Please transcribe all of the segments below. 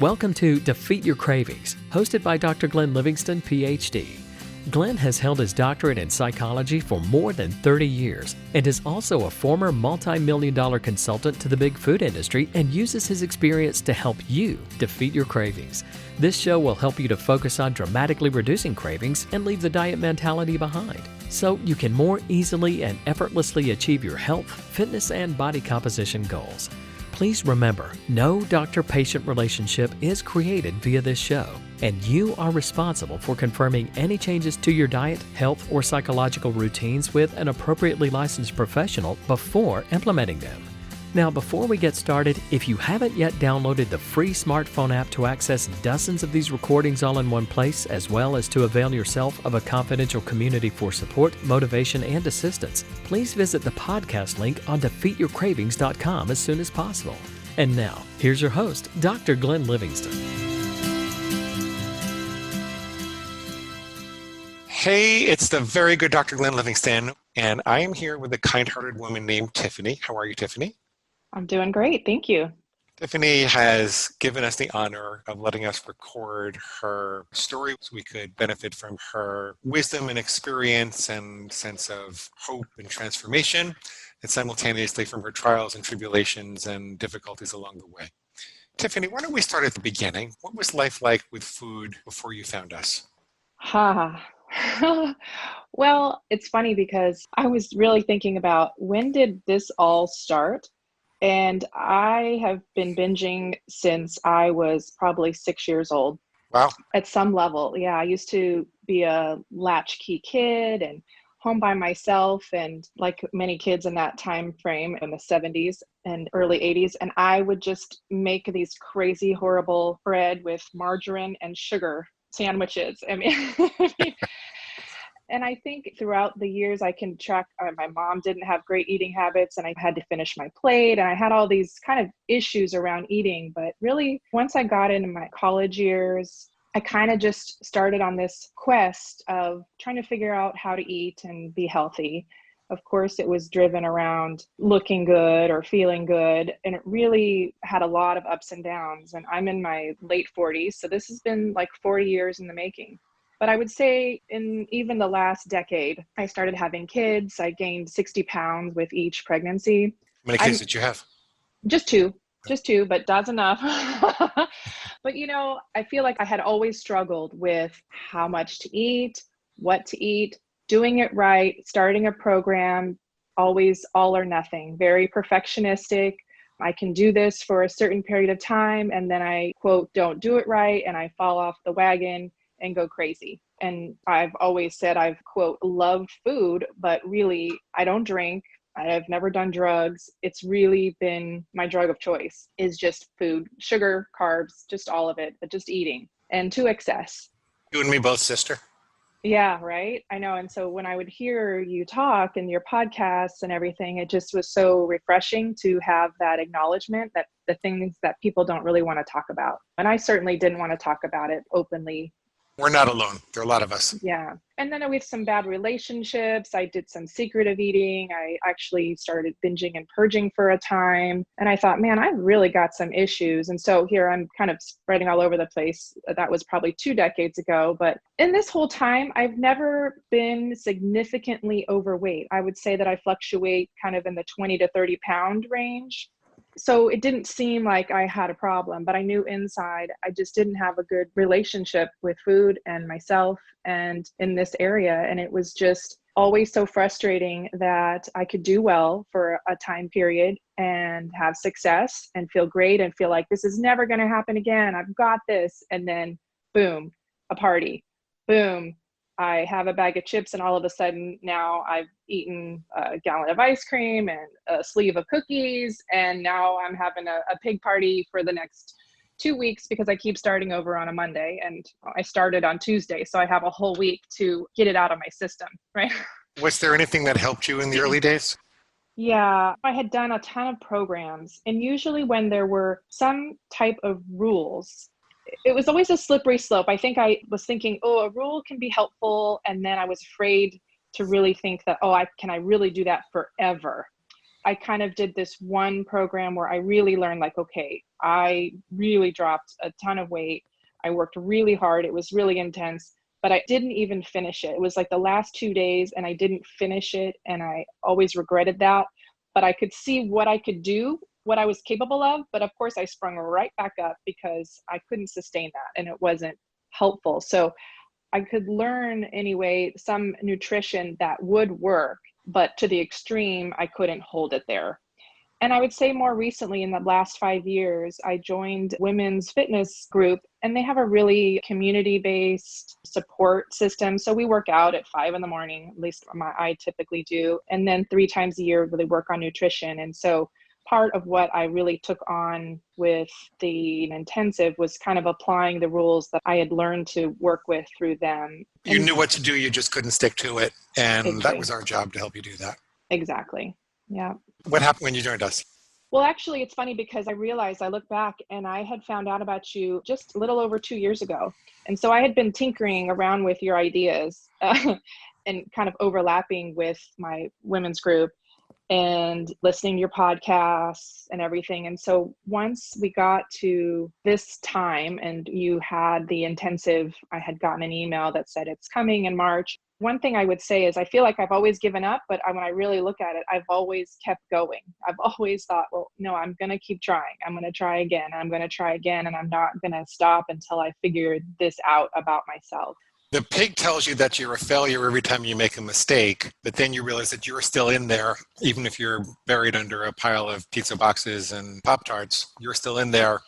Welcome to Defeat Your Cravings, hosted by Dr. Glenn Livingston, PhD. Glenn has held his doctorate in psychology for more than 30 years and is also a former multi-million-dollar consultant to the big food industry and uses his experience to help you defeat your cravings. This show will help you to focus on dramatically reducing cravings and leave the diet mentality behind, so you can more easily and effortlessly achieve your health, fitness, and body composition goals. Please remember, no doctor-patient relationship is created via this show, and you are responsible for confirming any changes to your diet, health, or psychological routines with an appropriately licensed professional before implementing them. Now, before we get started, if you haven't yet downloaded the free smartphone app to access dozens of these recordings all in one place, as well as to avail yourself of a confidential community for support, motivation, and assistance, please visit the podcast link on defeatyourcravings.com as soon as possible. And now, here's your host, Dr. Glenn Livingston. Hey, it's the very good Dr. Glenn Livingston, and I am here with a kind-hearted woman named Tiffany. How are you, Tiffany? I'm doing great. Thank you. Tiffany has given us the honor of letting us record her story so we could benefit from her wisdom and experience and sense of hope and transformation, and simultaneously from her trials and tribulations and difficulties along the way. Tiffany, why don't we start at the beginning? What was life like with food before you found us? Well, it's funny because I was really thinking about when did this all start? And I have been binging since I was probably 6 years old. Wow. At some level. Yeah, I used to be a latchkey kid and home by myself, and like many kids in that time frame in the 70s and early 80s. And I would just make these crazy, horrible bread with margarine and sugar sandwiches. And I think throughout the years I can track, my mom didn't have great eating habits and I had to finish my plate and I had all these kind of issues around eating. But really, once I got into my college years, I kind of just started on this quest of trying to figure out how to eat and be healthy. Of course, it was driven around looking good or feeling good. And it really had a lot of ups and downs. And I'm in my late 40s. So this has been like 40 years in the making. But I would say in even the last decade, I started having kids. I gained 60 pounds with each pregnancy. How many kids did you have? Just two, but that's enough. But, I feel like I had always struggled with how much to eat, what to eat, doing it right, starting a program, always all or nothing, very perfectionistic. I can do this for a certain period of time, and then I, quote, don't do it right, and I fall off the wagon and go crazy. And I've always said I've, quote, love food, but really I don't drink. I've never done drugs. It's really been my drug of choice is just food, sugar, carbs, just all of it, but just eating and to excess. You and me both, sister. Yeah, right. I know. And so when I would hear you talk and your podcasts and everything, it just was so refreshing to have that acknowledgement that the things that people don't really want to talk about. And I certainly didn't want to talk about it openly. We're not alone. There are a lot of us. Yeah. And then with some bad relationships, I did some secretive eating. I actually started binging and purging for a time. And I thought, man, I've really got some issues. And so here I'm kind of spreading all over the place. That was probably 2 decades ago. But in this whole time, I've never been significantly overweight. I would say that I fluctuate kind of in the 20 to 30 pound range. So it didn't seem like I had a problem, but I knew inside I just didn't have a good relationship with food and myself and in this area. And it was just always so frustrating that I could do well for a time period and have success and feel great and feel like this is never going to happen again. I've got this. And then boom, a party, boom. I have a bag of chips and all of a sudden now I've eaten a gallon of ice cream and a sleeve of cookies. And now I'm having a pig party for the next 2 weeks because I keep starting over on a Monday and I started on Tuesday. So I have a whole week to get it out of my system, right? Was there anything that helped you in the early days? Yeah, I had done a ton of programs. And usually when there were some type of rules, it was always a slippery slope. I think I was thinking, a rule can be helpful. And then I was afraid to really think that, can I really do that forever? I kind of did this one program where I really learned like, okay, I really dropped a ton of weight. I worked really hard. It was really intense, but I didn't even finish it. It was like the last 2 days and I didn't finish it. And I always regretted that, but I could see what I could do, what I was capable of. But of course I sprung right back up because I couldn't sustain that and it wasn't helpful. So I could learn anyway, some nutrition that would work, but to the extreme, I couldn't hold it there. And I would say more recently in the last 5 years, I joined women's fitness group and they have a really community-based support system. So we work out at 5 a.m, at least I typically do. And then 3 times a year, really work on nutrition. And so part of what I really took on with the intensive was kind of applying the rules that I had learned to work with through them. You knew what to do, you just couldn't stick to it. And Exactly. that was our job to help you do that. Exactly. Yeah. What happened when you joined us? Well, actually, it's funny because I realized I look back and I had found out about you just a little over 2 years ago. And so I had been tinkering around with your ideas and kind of overlapping with my women's group and listening to your podcasts and everything. And so once we got to this time and you had the intensive, I had gotten an email that said it's coming in March. One thing I would say is I feel like I've always given up, but when I really look at it, I've always kept going. I've always thought, well, no, I'm going to keep trying. I'm going to try again. I'm going to try again. And I'm not going to stop until I figure this out about myself. The pig tells you that you're a failure every time you make a mistake, but then you realize that you're still in there, even if you're buried under a pile of pizza boxes and Pop-Tarts, you're still in there.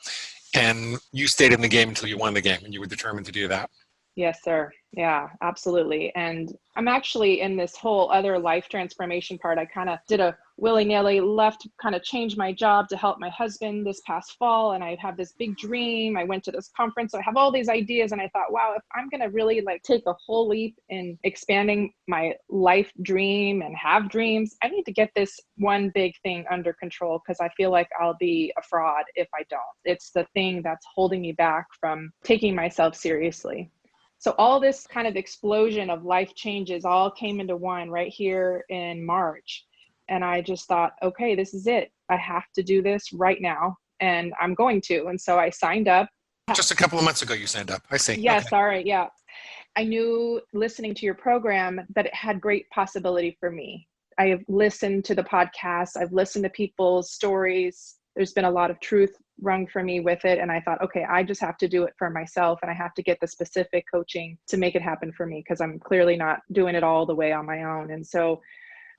And you stayed in the game until you won the game, and you were determined to do that. Yes, sir. Yeah, absolutely. And I'm actually in this whole other life transformation part. I kind of did a willy-nilly left, kind of changed my job to help my husband this past fall. And I have this big dream. I went to this conference. So I have all these ideas. And I thought, wow, if I'm going to really like take a whole leap in expanding my life dream and have dreams, I need to get this one big thing under control because I feel like I'll be a fraud if I don't. It's the thing that's holding me back from taking myself seriously. So all this kind of explosion of life changes all came into one right here in March. And I just thought, okay, this is it. I have to do this right now. And I'm going to. And so I signed up. Just a couple of months ago, you signed up. I see. Yes. Okay. All right. Yeah. I knew listening to your program that it had great possibility for me. I have listened to the podcast. I've listened to people's stories. There's been a lot of truth rung for me with it. And I thought, okay, I just have to do it for myself. And I have to get the specific coaching to make it happen for me because I'm clearly not doing it all the way on my own. And so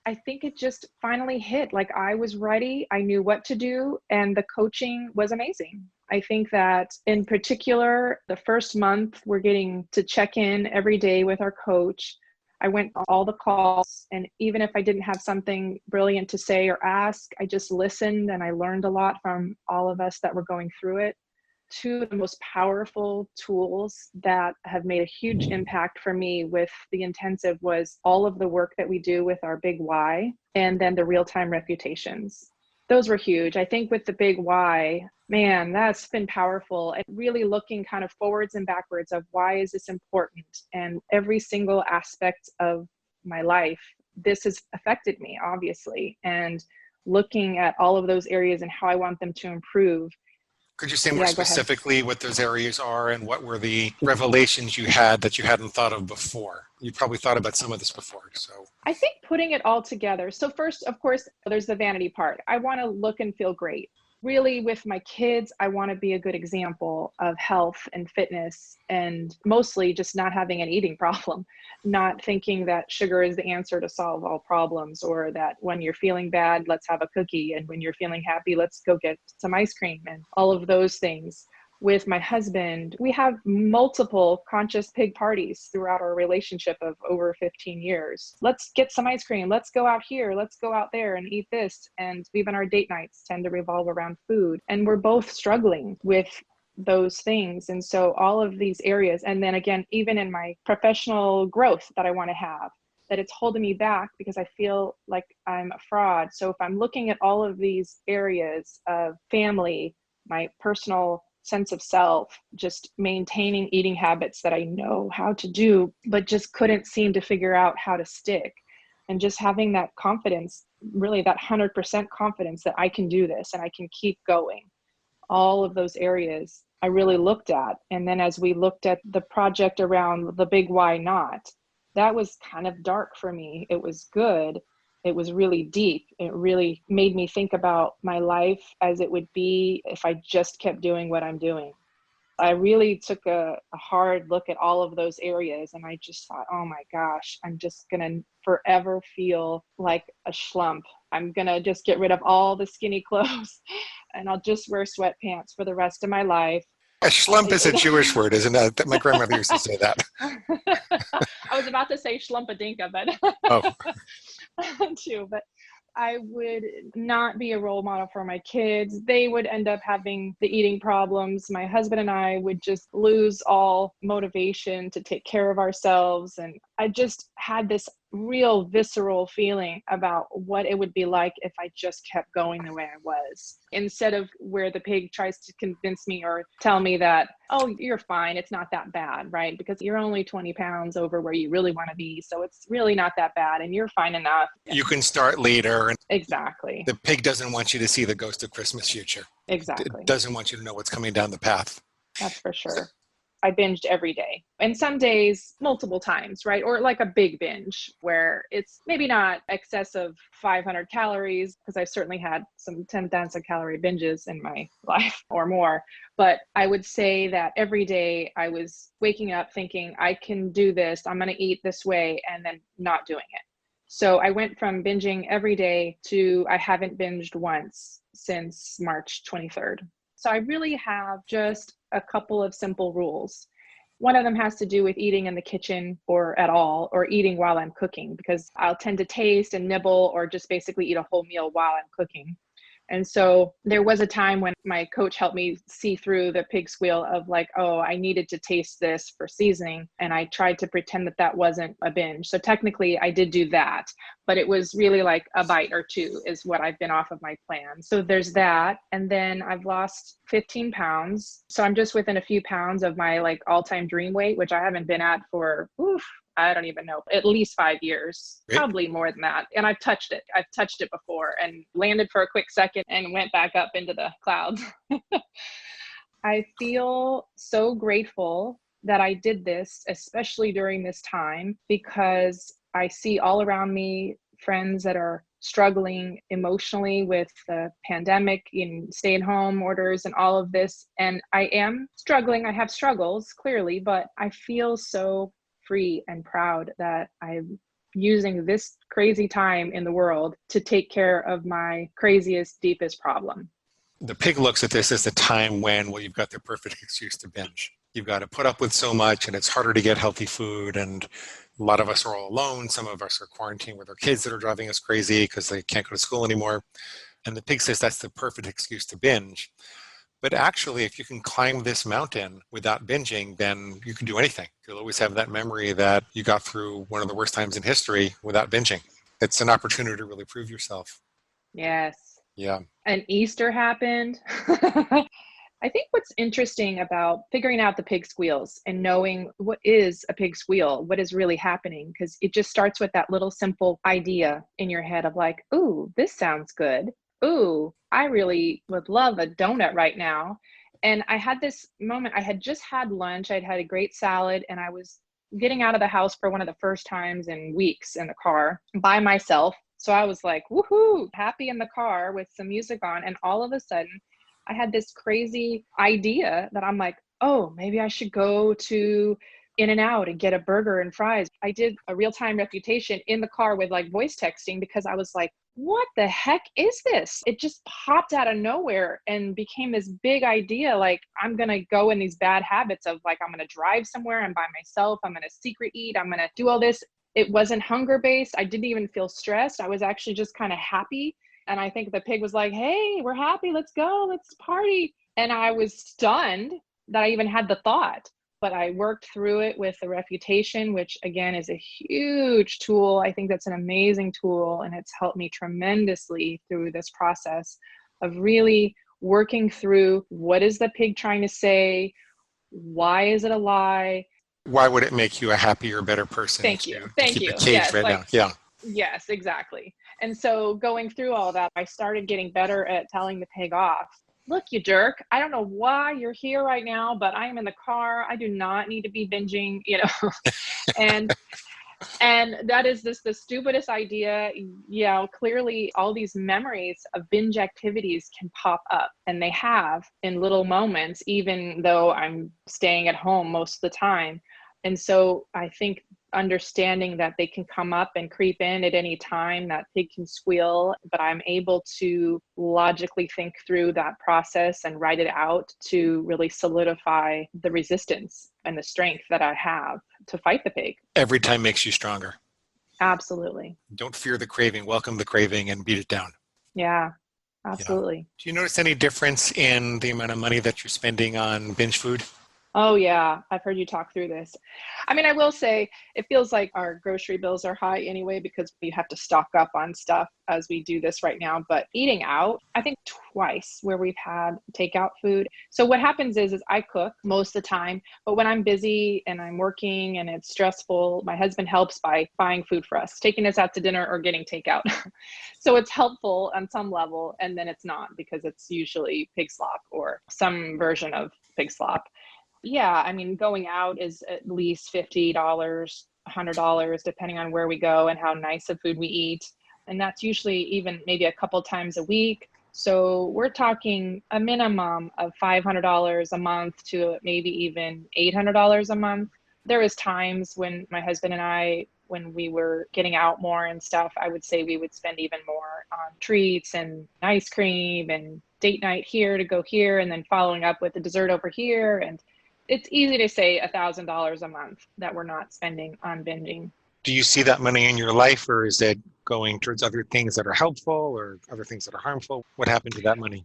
I think it just finally hit. Like I was ready. I knew what to do. And the coaching was amazing. I think that in particular, the first month we're getting to check in every day with our coach. I went on all the calls, and even if I didn't have something brilliant to say or ask, I just listened and I learned a lot from all of us that were going through it. Two of the most powerful tools that have made a huge impact for me with the intensive was all of the work that we do with our big why and then the real-time reputations. Those were huge. I think with the big why, man, that's been powerful and really looking kind of forwards and backwards of why is this important? And every single aspect of my life, this has affected me, obviously, and looking at all of those areas and how I want them to improve. Could you say more specifically what those areas are and what were the revelations you had that you hadn't thought of before? You probably thought about some of this before. So I think putting it all together. So first, of course, there's the vanity part. I want to look and feel great. Really, with my kids, I want to be a good example of health and fitness and mostly just not having an eating problem, not thinking that sugar is the answer to solve all problems or that when you're feeling bad, let's have a cookie. And when you're feeling happy, let's go get some ice cream and all of those things. With my husband, we have multiple conscious pig parties throughout our relationship of over 15 years. Let's get some ice cream. Let's go out here. Let's go out there and eat this. And even our date nights tend to revolve around food. And we're both struggling with those things. And so all of these areas, and then again, even in my professional growth that I want to have, that it's holding me back because I feel like I'm a fraud. So if I'm looking at all of these areas of family, my personal sense of self, just maintaining eating habits that I know how to do, but just couldn't seem to figure out how to stick. And just having that confidence really that 100% confidence that I can do this and I can keep going. All of those areas I really looked at. And then as we looked at the project around the big why not, that was kind of dark for me. It was good. It was really deep. It really made me think about my life as it would be if I just kept doing what I'm doing. I really took a hard look at all of those areas, and I just thought, oh my gosh, I'm just going to forever feel like a schlump. I'm going to just get rid of all the skinny clothes and I'll just wear sweatpants for the rest of my life. A schlump is a Jewish word, isn't it? My grandmother used to say that. I was about to say schlumpadinka, but Oh. too, but I would not be a role model for my kids. They would end up having the eating problems. My husband and I would just lose all motivation to take care of ourselves. And I just had this real visceral feeling about what it would be like if I just kept going the way I was, instead of where the pig tries to convince me or tell me that, oh, you're fine, it's not that bad, right? Because you're only 20 pounds over where you really want to be. So it's really not that bad and you're fine enough. You can start later. And exactly. The pig doesn't want you to see the ghost of Christmas future. Exactly. It doesn't want you to know what's coming down the path. That's for sure. I binged every day, and some days multiple times, right? Or like a big binge where it's maybe not excess of 500 calories, because I've certainly had some 10,000 calorie binges in my life or more. But I would say that every day I was waking up thinking, I can do this, I'm going to eat this way, and then not doing it. So I went from binging every day to I haven't binged once since March 23rd. So I really have just a couple of simple rules. One of them has to do with eating in the kitchen or at all, or eating while I'm cooking, because I'll tend to taste and nibble or just basically eat a whole meal while I'm cooking. And so there was a time when my coach helped me see through the pig squeal of like, oh, I needed to taste this for seasoning. And I tried to pretend that that wasn't a binge. So technically I did do that, but it was really like a bite or two is what I've been off of my plan. So there's that. And then I've lost 15 pounds. So I'm just within a few pounds of my like all-time dream weight, which I haven't been at for, I don't even know, at least 5 years, probably more than that. And I've touched it. I've touched it before and landed for a quick second and went back up into the clouds. I feel so grateful that I did this, especially during this time, because I see all around me friends that are struggling emotionally with the pandemic and stay-at-home orders and all of this. And I am struggling. I have struggles, clearly, but I feel so free and proud that I'm using this crazy time in the world to take care of my craziest, deepest problem. The pig looks at this as a time when, well, you've got the perfect excuse to binge. You've got to put up with so much and it's harder to get healthy food. And a lot of us are all alone. Some of us are quarantined with our kids that are driving us crazy because they can't go to school anymore. And the pig says that's the perfect excuse to binge. But actually, if you can climb this mountain without binging, then you can do anything. You'll always have that memory that you got through one of the worst times in history without binging. It's an opportunity to really prove yourself. Yes. Yeah. And Easter happened. I think what's interesting about figuring out the pig squeals and knowing what is a pig squeal, what is really happening, because it just starts with that little simple idea in your head of like, ooh, this sounds good. Ooh, I really would love a donut right now. And I had this moment, I had just had lunch, I'd had a great salad, and I was getting out of the house for one of the first times in weeks in the car by myself. So I was like, woohoo, happy in the car with some music on. And all of a sudden, I had this crazy idea that I'm like, oh, maybe I should go to In-N-Out and get a burger and fries. I did a real-time refutation in the car with like voice texting because I was like, what the heck is this? It just popped out of nowhere and became this big idea. Like, I'm going to go in these bad habits of like, I'm going to drive somewhere and by myself, I'm going to secret eat, I'm going to do all this. It wasn't hunger based. I didn't even feel stressed. I was actually just kind of happy. And I think the pig was like, hey, we're happy. Let's go. Let's party. And I was stunned that I even had the thought. But I worked through it with the refutation, which again is a huge tool. I think that's an amazing tool, and it's helped me tremendously through this process of really working through what is the pig trying to say? Why is it a lie? Why would it make you a happier, better person? Thank you. To keep Thank you. it caged Yes, right now. Yeah. Yes, exactly. And so going through all that, I started getting better at telling the pig off. Look, you jerk, I don't know why you're here right now, but I am in the car. I do not need to be binging, and that is just the stupidest idea. Yeah, clearly all these memories of binge activities can pop up, and they have in little moments, even though I'm staying at home most of the time. And so I think understanding that they can come up and creep in at any time, that pig can squeal, but I'm able to logically think through that process and write it out to really solidify the resistance and the strength that I have to fight the pig. Every time makes you stronger. Absolutely. Don't fear the craving, welcome the craving and beat it down. Yeah, absolutely. Yeah. Do you notice any difference in the amount of money that you're spending on binge food? Oh yeah, I've heard you talk through this. I mean, I will say it feels like our grocery bills are high anyway because we have to stock up on stuff as we do this right now. But eating out, I think twice where we've had takeout food. So what happens is I cook most of the time, but when I'm busy and I'm working and it's stressful, my husband helps by buying food for us, taking us out to dinner or getting takeout. So it's helpful on some level, and then it's not because it's usually pig slop or some version of pig slop. Yeah, I mean, going out is at least $50, $100, depending on where we go and how nice of food we eat. And that's usually even maybe a couple times a week. So we're talking a minimum of $500 a month to maybe even $800 a month. There was times when my husband and I, when we were getting out more and stuff, I would say we would spend even more on treats and ice cream and date night here to go here, and then following up with the dessert over here. And it's easy to say $1,000 a month that we're not spending on binging. Do you see that money in your life, or is it going towards other things that are helpful or other things that are harmful? What happened to that money?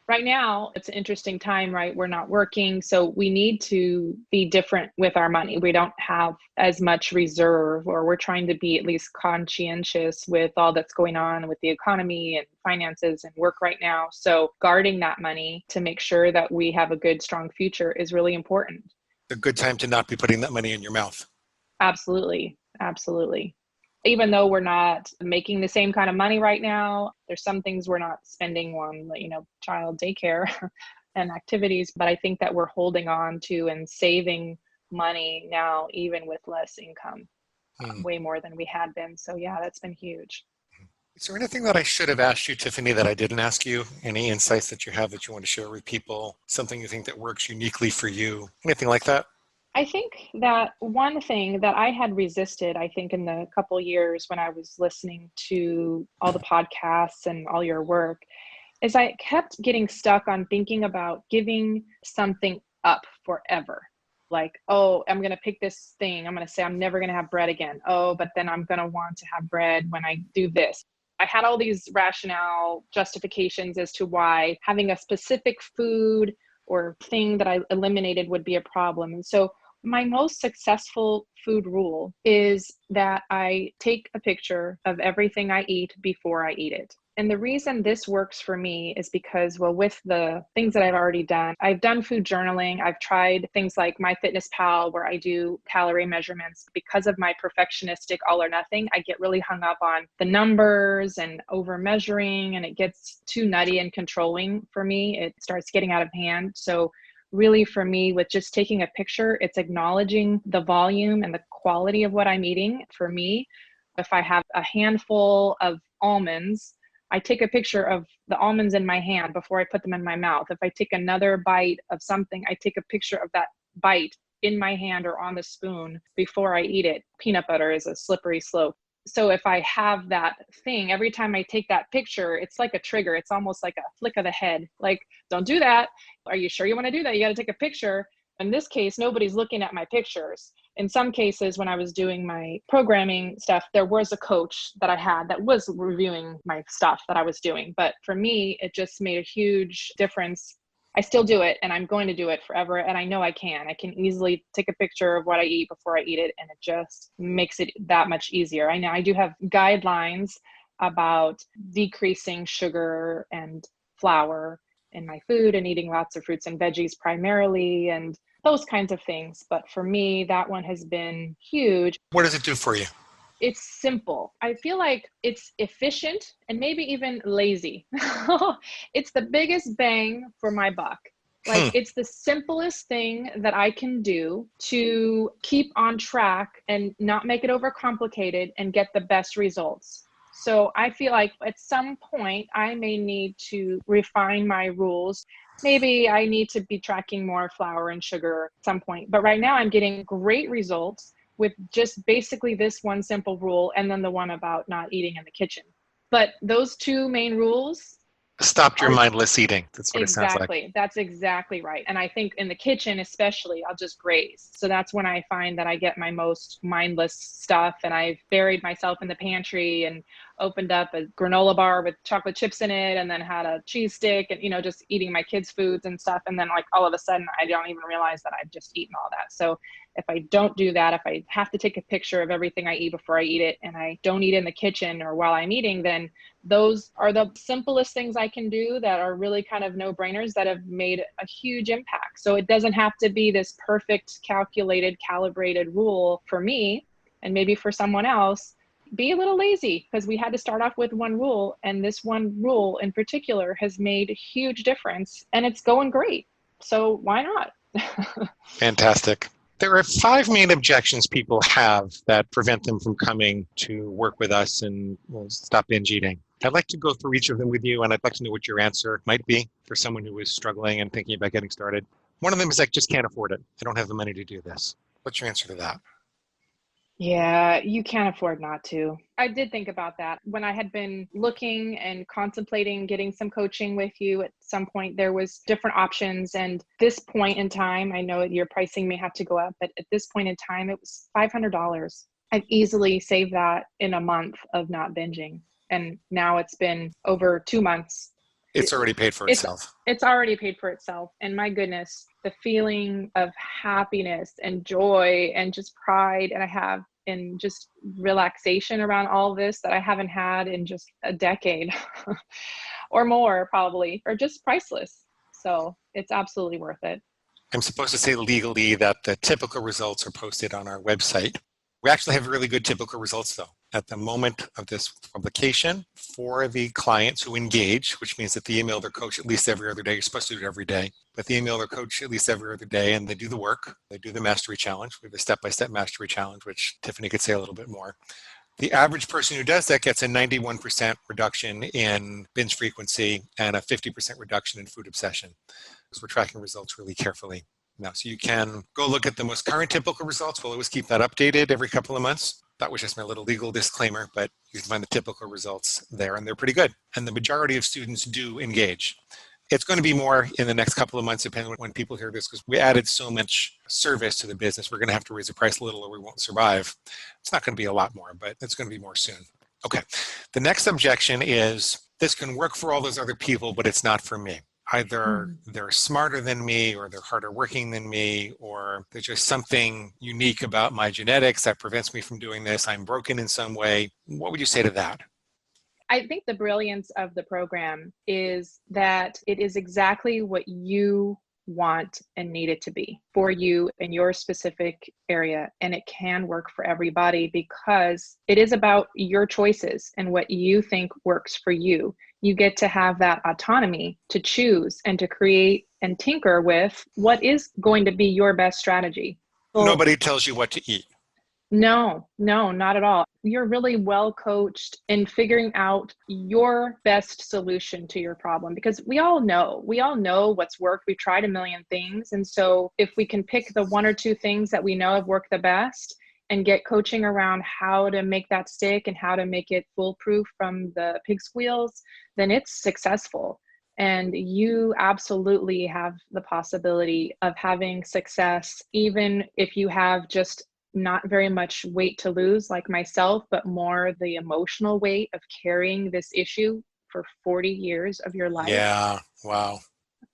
Right now, it's an interesting time, right? We're not working, so we need to be different with our money. We don't have as much reserve, or we're trying to be at least conscientious with all that's going on with the economy and finances and work right now. So guarding that money to make sure that we have a good, strong future is really important. A good time to not be putting that money in your mouth. Absolutely. Absolutely. Even though we're not making the same kind of money right now, there's some things we're not spending on, child daycare and activities, but I think that we're holding on to and saving money now, even with less income, way more than we had been. So yeah, that's been huge. Is there anything that I should have asked you, Tiffany, that I didn't ask you? Any insights that you have that you want to share with people? Something you think that works uniquely for you? Anything like that? I think that one thing that I had resisted, I think in the couple years when I was listening to all the podcasts and all your work, is I kept getting stuck on thinking about giving something up forever. Like, oh, I'm going to pick this thing. I'm going to say I'm never going to have bread again. Oh, but then I'm going to want to have bread when I do this. I had all these rationale justifications as to why having a specific food or thing that I eliminated would be a problem. And so my most successful food rule is that I take a picture of everything I eat before I eat it. And the reason this works for me is because, with the things that I've already done, I've done food journaling. I've tried things like MyFitnessPal where I do calorie measurements. Because of my perfectionistic all or nothing, I get really hung up on the numbers and over measuring, and it gets too nutty and controlling for me. It starts getting out of hand. So really for me, with just taking a picture, it's acknowledging the volume and the quality of what I'm eating. For me, if I have a handful of almonds, I take a picture of the almonds in my hand before I put them in my mouth. If I take another bite of something, I take a picture of that bite in my hand or on the spoon before I eat it. Peanut butter is a slippery slope. So if I have that thing, every time I take that picture, it's like a trigger. It's almost like a flick of the head. Like, don't do that. Are you sure you want to do that? You got to take a picture. In this case, nobody's looking at my pictures. In some cases, when I was doing my programming stuff, there was a coach that I had that was reviewing my stuff that I was doing. But for me, it just made a huge difference. I still do it, and I'm going to do it forever. And I know I can. I can easily take a picture of what I eat before I eat it, and it just makes it that much easier. I know I do have guidelines about decreasing sugar and flour in my food and eating lots of fruits and veggies primarily and those kinds of things. But for me, that one has been huge. What does it do for you? it's simple. I feel like it's efficient and maybe even lazy. It's the biggest bang for my buck. Like, it's the simplest thing that I can do to keep on track and not make it overcomplicated and get the best results. So I feel like at some point I may need to refine my rules. Maybe I need to be tracking more flour and sugar at some point. But right now I'm getting great results with just basically this one simple rule, and then the one about not eating in the kitchen. But those two main rules Stopped your are mindless eating. That's what it sounds like. exactly, that's exactly right. And I think in the kitchen, especially, I'll just graze. So that's when I find that I get my most mindless stuff. And I've buried myself in the pantry and opened up a granola bar with chocolate chips in it, and then had a cheese stick, and, just eating my kids' foods and stuff. And then, like, all of a sudden I don't even realize that I've just eaten all that. So if I don't do that, if I have to take a picture of everything I eat before I eat it, and I don't eat in the kitchen or while I'm eating, then those are the simplest things I can do that are really kind of no-brainers that have made a huge impact. So it doesn't have to be this perfect, calculated, calibrated rule for me, and maybe for someone else. Be a little lazy, because we had to start off with one rule, and this one rule in particular has made a huge difference, and it's going great. So why not? Fantastic. There are 5 main objections people have that prevent them from coming to work with us and stop binge eating. I'd like to go through each of them with you, and I'd like to know what your answer might be for someone who is struggling and thinking about getting started. One of them is, I just can't afford it. I don't have the money to do this. What's your answer to that? Yeah, you can't afford not to. I did think about that. When I had been looking and contemplating getting some coaching with you, at some point there was different options. And this point in time, I know your pricing may have to go up, but at this point in time, it was $500. I've easily saved that in a month of not binging. And now it's been over 2 months. It's already paid for itself. It's already paid for itself. And my goodness, the feeling of happiness and joy and just pride and I have in just relaxation around all this that I haven't had in just a decade or more, probably, or just priceless. So it's absolutely worth it. I'm supposed to say legally that the typical results are posted on our website. We actually have really good typical results, though. At the moment of this publication, for the clients who engage, which means that they email their coach at least every other day. You're supposed to do it every day, but they email their coach at least every other day, and they do the work. They do the mastery challenge. We have a step-by-step mastery challenge, which Tiffany could say a little bit more. The average person who does that gets a 91% reduction in binge frequency and a 50% reduction in food obsession. So we're tracking results really carefully now. So you can go look at the most current typical results. We'll always keep that updated every couple of months. That was just my little legal disclaimer, but you can find the typical results there, and they're pretty good. And the majority of students do engage. It's going to be more in the next couple of months, depending on when people hear this, because we added so much service to the business. We're going to have to raise the price a little or we won't survive. It's not going to be a lot more, but it's going to be more soon. Okay. The next objection is, this can work for all those other people, but it's not for me. Either they're smarter than me, or they're harder working than me, or there's just something unique about my genetics that prevents me from doing this. I'm broken in some way. What would you say to that? I think the brilliance of the program is that it is exactly what you want and need it to be for you in your specific area. And it can work for everybody because it is about your choices and what you think works for you. You get to have that autonomy to choose and to create and tinker with what is going to be your best strategy. Nobody tells you what to eat. No, not at all. You're really well coached in figuring out your best solution to your problem, because we all know what's worked. We've tried a million things. And so if we can pick the 1 or 2 things that we know have worked the best and get coaching around how to make that stick and how to make it foolproof from the pig squeals, then it's successful. And you absolutely have the possibility of having success, even if you have just not very much weight to lose like myself, but more the emotional weight of carrying this issue for 40 years of your life. Yeah, wow.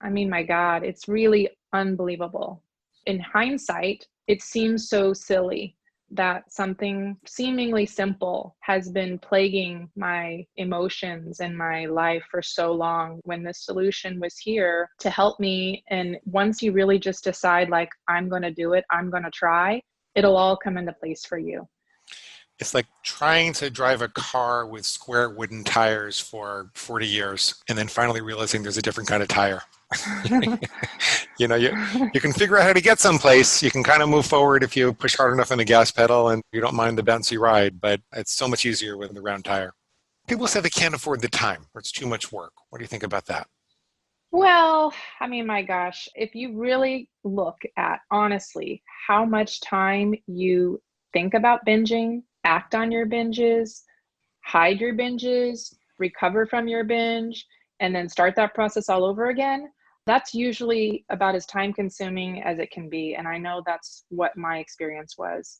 I mean, my God, it's really unbelievable. In hindsight, it seems so silly that something seemingly simple has been plaguing my emotions and my life for so long, when the solution was here to help me. And once you really just decide, like, I'm going to do it, I'm going to try, it'll all come into place for you. It's like trying to drive a car with square wooden tires for 40 years and then finally realizing there's a different kind of tire. You can figure out how to get someplace. You can kind of move forward if you push hard enough on the gas pedal and you don't mind the bouncy ride, but it's so much easier with the round tire. People say they can't afford the time or it's too much work. What do you think about that? Well, I mean, my gosh, if you really look at honestly how much time you think about binging, act on your binges, hide your binges, recover from your binge, and then start that process all over again, that's usually about as time consuming as it can be. And I know that's what my experience was.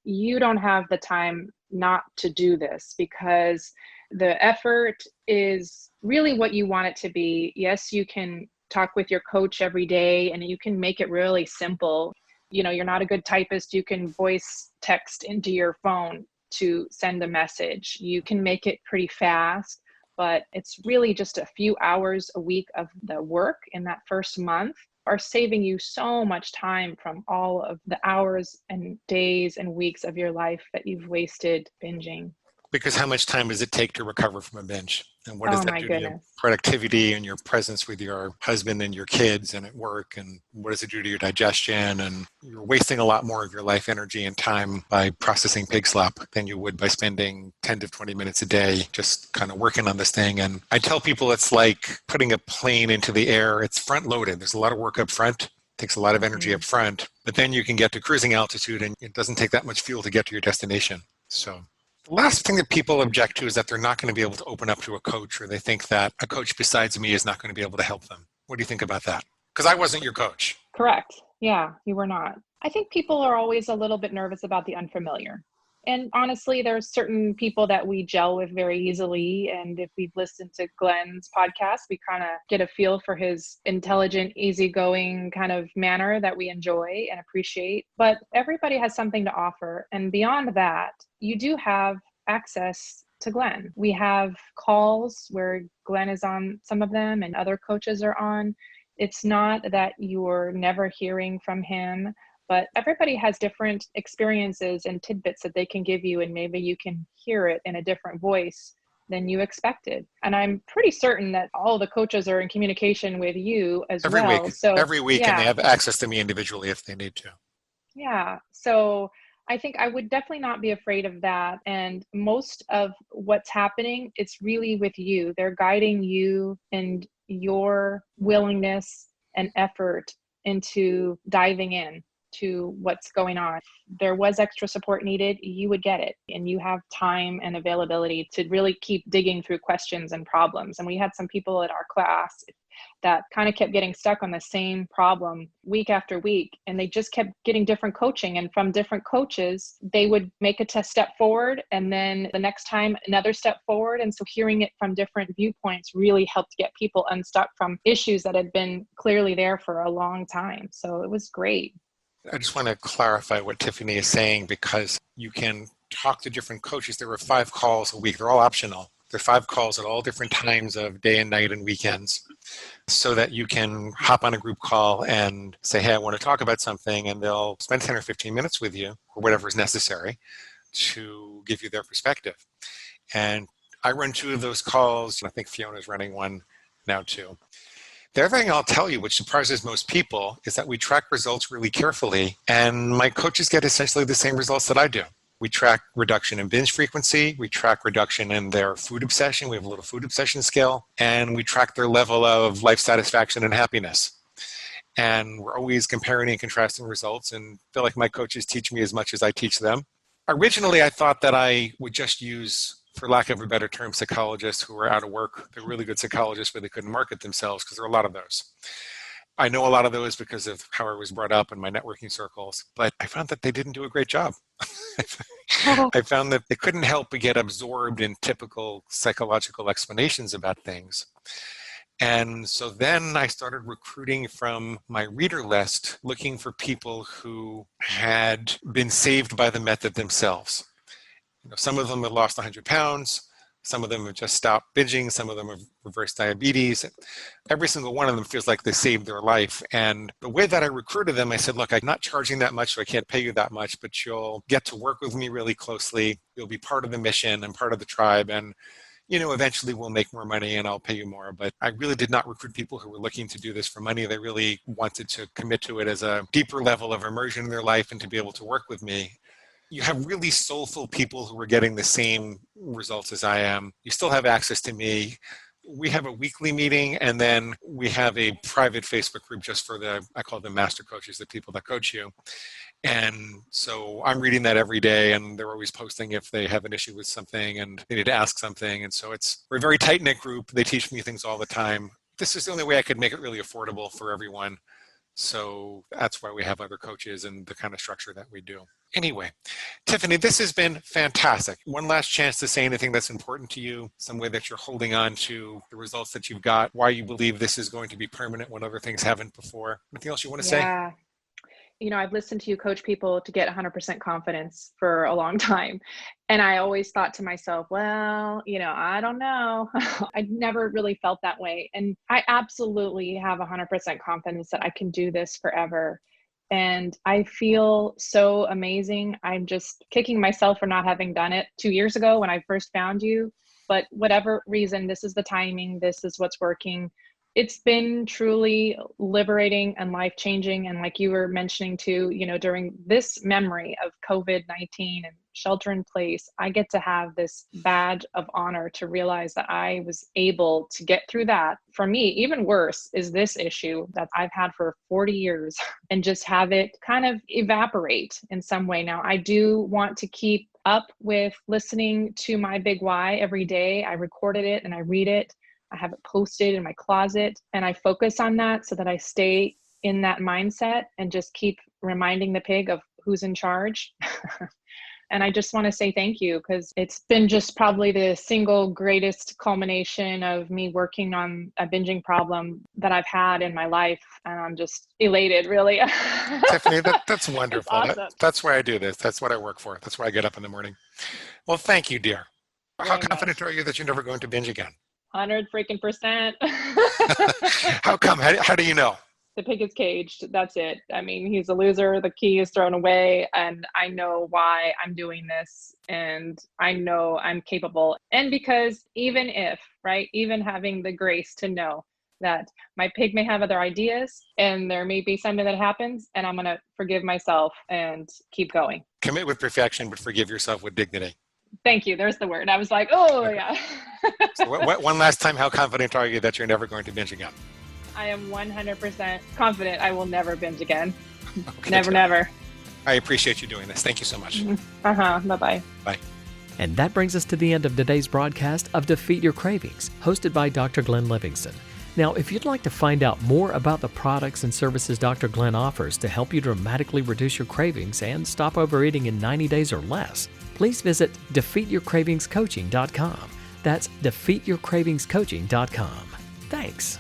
You don't have the time not to do this because the effort is really what you want it to be. Yes, you can talk with your coach every day and you can make it really simple. You're not a good typist. You can voice text into your phone to send a message. You can make it pretty fast, but it's really just a few hours a week of the work in that first month are saving you so much time from all of the hours and days and weeks of your life that you've wasted binging. Because how much time does it take to recover from a binge? And what does Oh that my do to your goodness. productivity and your presence with your husband and your kids and at work? And what does it do to your digestion? And you're wasting a lot more of your life energy and time by processing pig slop than you would by spending 10 to 20 minutes a day just kind of working on this thing. And I tell people it's like putting a plane into the air. It's front loaded. There's a lot of work up front. It takes a lot of energy up front, but then you can get to cruising altitude and it doesn't take that much fuel to get to your destination. So the last thing that people object to is that they're not going to be able to open up to a coach, or they think that a coach besides me is not going to be able to help them. What do you think about that? Because I wasn't your coach. Correct. Yeah, you were not. I think people are always a little bit nervous about the unfamiliar. And honestly, there's certain people that we gel with very easily. And if we've listened to Glenn's podcast, we kind of get a feel for his intelligent, easygoing kind of manner that we enjoy and appreciate. But everybody has something to offer. And beyond that, you do have access to Glenn. We have calls where Glenn is on some of them and other coaches are on. It's not that you're never hearing from him, but everybody has different experiences and tidbits that they can give you, and maybe you can hear it in a different voice than you expected. And I'm pretty certain that all the coaches are in communication with you as Every well. week, So every week, yeah. and they have access to me individually if they need to. Yeah. So I think I would definitely not be afraid of that. And most of what's happening, it's really with you. They're guiding you and your willingness and effort into diving in to what's going on. If there was extra support needed, you would get it. And you have time and availability to really keep digging through questions and problems. And we had some people at our class that kind of kept getting stuck on the same problem week after week. And they just kept getting different coaching. And from different coaches, they would make a step forward. And then the next time, another step forward. And so hearing it from different viewpoints really helped get people unstuck from issues that had been clearly there for a long time. So it was great. I just want to clarify what Tiffany is saying, because you can talk to different coaches. There were 5 calls a week. They're all optional. There are 5 calls at all different times of day and night and weekends, so that you can hop on a group call and say, hey, I want to talk about something, and they'll spend 10 or 15 minutes with you, or whatever is necessary, to give you their perspective. And I run 2 of those calls, and I think Fiona's running one now too. The other thing I'll tell you, which surprises most people, is that we track results really carefully, and my coaches get essentially the same results that I do. We track reduction in binge frequency, we track reduction in their food obsession, we have a little food obsession scale, and we track their level of life satisfaction and happiness. And we're always comparing and contrasting results, and feel like my coaches teach me as much as I teach them. Originally, I thought that I would just use, for lack of a better term, psychologists who were out of work. They're really good psychologists, but they couldn't market themselves, because there are a lot of those. I know a lot of those because of how I was brought up in my networking circles, but I found that they didn't do a great job. I found that they couldn't help but get absorbed in typical psychological explanations about things. And so then I started recruiting from my reader list, looking for people who had been saved by the method themselves. Some of them had lost 100 pounds. Some of them have just stopped binging. Some of them have reversed diabetes. Every single one of them feels like they saved their life. And the way that I recruited them, I said, look, I'm not charging that much, so I can't pay you that much, but you'll get to work with me really closely. You'll be part of the mission and part of the tribe. And eventually we'll make more money and I'll pay you more. But I really did not recruit people who were looking to do this for money. They really wanted to commit to it as a deeper level of immersion in their life and to be able to work with me. You have really soulful people who are getting the same results as I am. You still have access to me. We have a weekly meeting, and then we have a private Facebook group just for I call them master coaches, the people that coach you. And so I'm reading that every day, and they're always posting if they have an issue with something and they need to ask something. And so we're a very tight-knit group. They teach me things all the time. This is the only way I could make it really affordable for everyone. So that's why we have other coaches and the kind of structure that we do. Anyway, Tiffany, this has been fantastic. One last chance to say anything that's important to you, some way that you're holding on to the results that you've got, why you believe this is going to be permanent when other things haven't before. Anything else you want to say? Yeah. I've listened to you coach people to get 100% confidence for a long time. And I always thought to myself, well, I don't know. I never really felt that way. And I absolutely have 100% confidence that I can do this forever. And I feel so amazing. I'm just kicking myself for not having done it 2 years ago when I first found you. But whatever reason, this is the timing. This is what's working. It's been truly liberating and life-changing. And like you were mentioning too, during this memory of COVID-19 and shelter in place, I get to have this badge of honor to realize that I was able to get through that. For me, even worse is this issue that I've had for 40 years and just have it kind of evaporate in some way. Now, I do want to keep up with listening to my big why every day. I recorded it and I read it. I have it posted in my closet, and I focus on that so that I stay in that mindset and just keep reminding the pig of who's in charge. And I just want to say thank you, because it's been just probably the single greatest culmination of me working on a binging problem that I've had in my life. And I'm just elated, really. Tiffany, that's wonderful. Awesome. That's why I do this. That's what I work for. That's why I get up in the morning. Well, thank you, dear. How confident are you that you're never going to binge again? 100% How come? How do you know? The pig is caged. That's it. I mean, he's a loser. The key is thrown away. And I know why I'm doing this. And I know I'm capable. And because even having the grace to know that my pig may have other ideas and there may be something that happens, and I'm going to forgive myself and keep going. Commit with perfection, but forgive yourself with dignity. Thank you. There's the word. I was like, oh, okay. Yeah. So one last time, how confident are you that you're never going to binge again? I am 100% confident I will never binge again. Okay, never. I appreciate you doing this. Thank you so much. Bye-bye. Bye. And that brings us to the end of today's broadcast of Defeat Your Cravings, hosted by Dr. Glenn Livingston. Now, if you'd like to find out more about the products and services Dr. Glenn offers to help you dramatically reduce your cravings and stop overeating in 90 days or less, please visit defeatyourcravingscoaching.com. That's defeatyourcravingscoaching.com. Thanks.